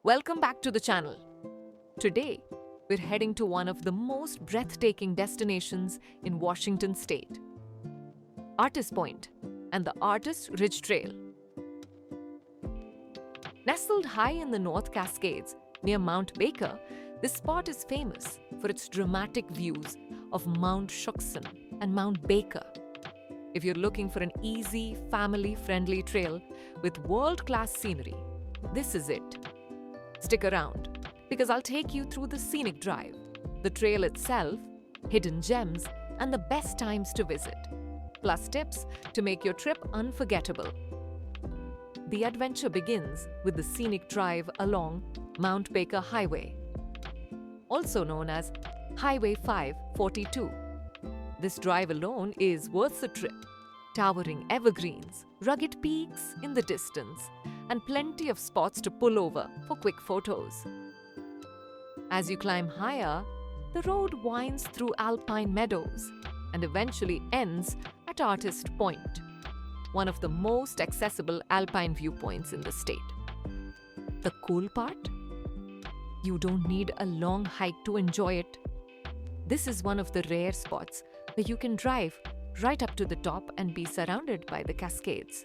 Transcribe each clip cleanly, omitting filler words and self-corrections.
Welcome back to the channel. Today, we're heading to one of the most breathtaking destinations in Washington state, Artist Point and the Artist Ridge Trail. Nestled high in the North Cascades near Mount Baker, this spot is famous for its dramatic views of Mount Shuksan and Mount Baker. If you're looking for an easy, family-friendly trail with world-class scenery, this is it. Stick around, because I'll take you through the scenic drive, the trail itself, hidden gems, and the best times to visit, plus tips to make your trip unforgettable. The adventure begins with the scenic drive along Mount Baker Highway, also known as Highway 542. This drive alone is worth the trip. Towering evergreens, rugged peaks in the distance, and plenty of spots to pull over for quick photos. As you climb higher, the road winds through alpine meadows and eventually ends at Artist Point, one of the most accessible alpine viewpoints in the state. The cool part? You don't need a long hike to enjoy it. This is one of the rare spots where you can drive right up to the top and be surrounded by the Cascades.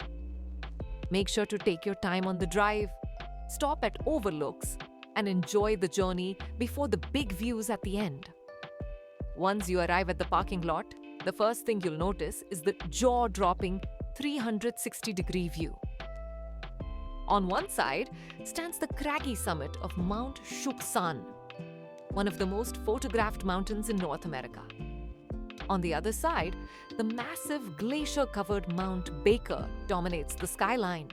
Make sure to take your time on the drive, stop at overlooks, and enjoy the journey before the big views at the end. Once you arrive at the parking lot, the first thing you'll notice is the jaw-dropping 360-degree view. On one side stands the craggy summit of Mount Shuksan, one of the most photographed mountains in North America. On the other side, the massive glacier-covered Mount Baker dominates the skyline.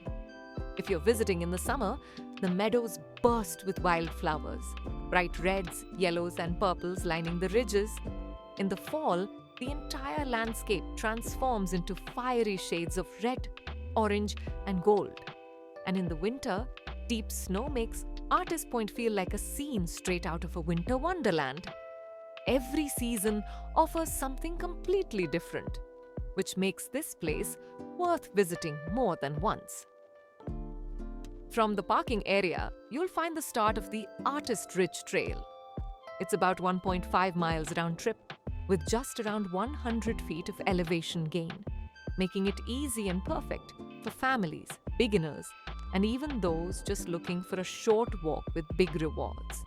If you're visiting in the summer, the meadows burst with wildflowers, bright reds, yellows, and purples lining the ridges. In the fall, the entire landscape transforms into fiery shades of red, orange, and gold. And in the winter, deep snow makes Artist Point feel like a scene straight out of a winter wonderland. Every season offers something completely different, which makes this place worth visiting more than once. From the parking area, you'll find the start of the Artist Ridge Trail. It's about 1.5 miles round trip, with just around 100 feet of elevation gain, making it easy and perfect for families, beginners, and even those just looking for a short walk with big rewards.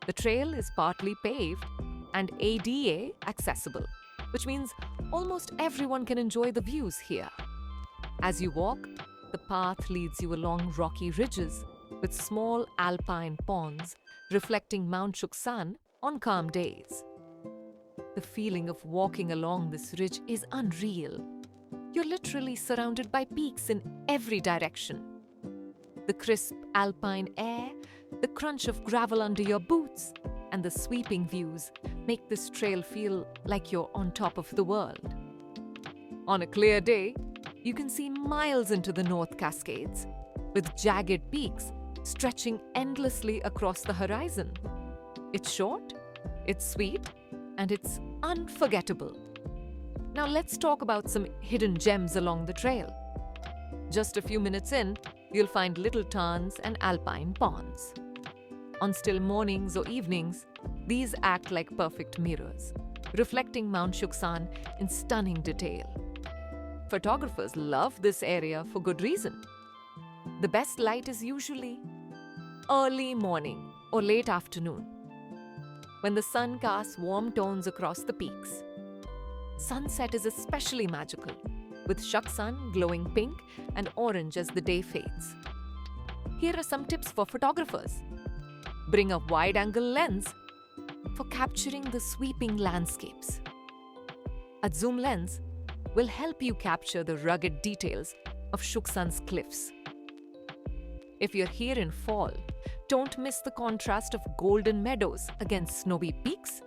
The trail is partly paved and ADA accessible, which means almost everyone can enjoy the views here. As you walk, the path leads you along rocky ridges with small alpine ponds reflecting Mount Shuksan on calm days. The feeling of walking along this ridge is unreal. You're literally surrounded by peaks in every direction. The crisp alpine air, the crunch of gravel under your boots, and the sweeping views make this trail feel like you're on top of the world. On a clear day, you can see miles into the North Cascades, with jagged peaks stretching endlessly across the horizon. It's short, it's sweet, and it's unforgettable. Now let's talk about some hidden gems along the trail. Just a few minutes in, you'll find little tarns and alpine ponds. On still mornings or evenings, these act like perfect mirrors, reflecting Mount Shuksan in stunning detail. Photographers love this area for good reason. The best light is usually early morning or late afternoon, when the sun casts warm tones across the peaks. Sunset is especially magical, with Shuksan glowing pink and orange as the day fades. Here are some tips for photographers. Bring a wide-angle lens for capturing the sweeping landscapes. A zoom lens will help you capture the rugged details of Shuksan's cliffs. If you're here in fall, don't miss the contrast of golden meadows against snowy peaks.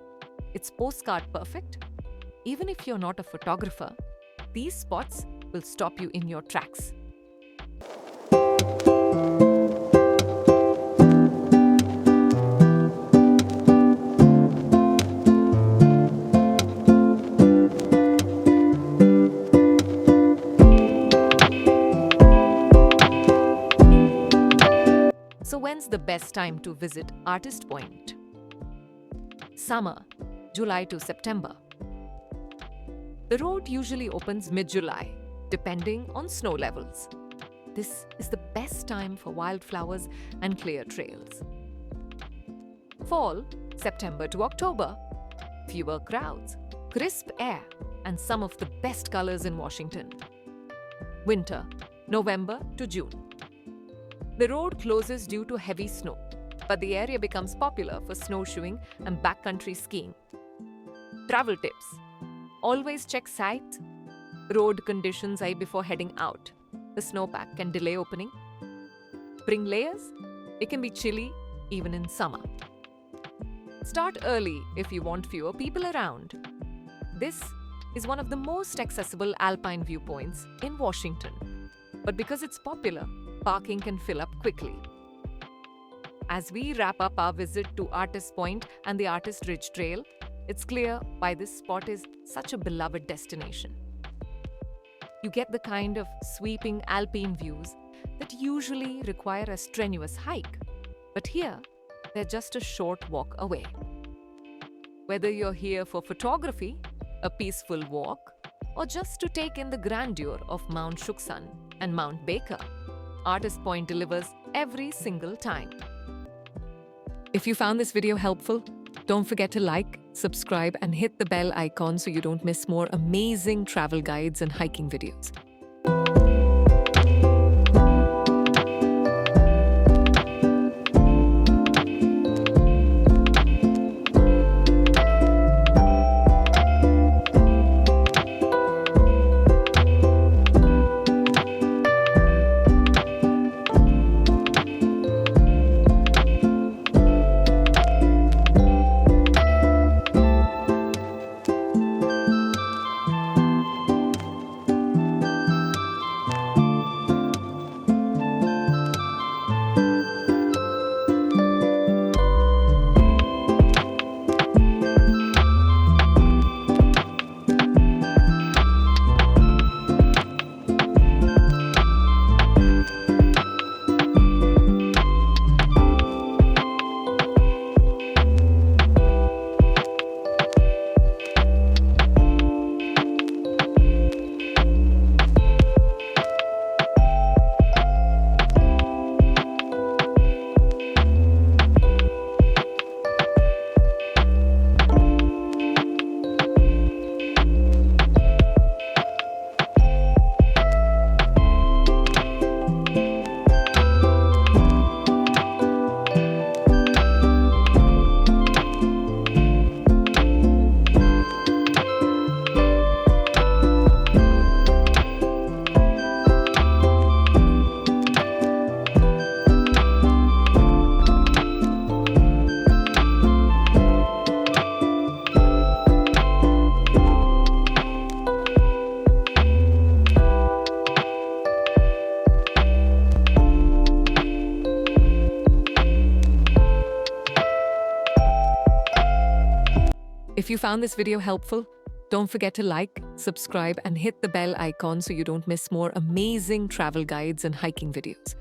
It's postcard perfect. Even if you're not a photographer, these spots will stop you in your tracks. So when's the best time to visit Artist Point? Summer, July to September. The road usually opens mid-July, depending on snow levels. This is the best time for wildflowers and clear trails. Fall, September to October. Fewer crowds, crisp air, and some of the best colors in Washington. Winter, November to June. The road closes due to heavy snow, but the area becomes popular for snowshoeing and backcountry skiing. Travel tips. Always check sites, road conditions eye before heading out. The snowpack can delay opening. Bring layers. It can be chilly even in summer. Start early if you want fewer people around. This is one of the most accessible alpine viewpoints in Washington. But because it's popular, parking can fill up quickly. As we wrap up our visit to Artist Point and the Artist Ridge Trail, it's clear why this spot is such a beloved destination. You get the kind of sweeping alpine views that usually require a strenuous hike, but here, they're just a short walk away. Whether you're here for photography, a peaceful walk, or just to take in the grandeur of Mount Shuksan and Mount Baker, Artist Point delivers every single time. If you found this video helpful, don't forget to like, subscribe, and hit the bell icon so you don't miss more amazing travel guides and hiking videos. If you found this video helpful, don't forget to like, subscribe, and hit the bell icon so you don't miss more amazing travel guides and hiking videos.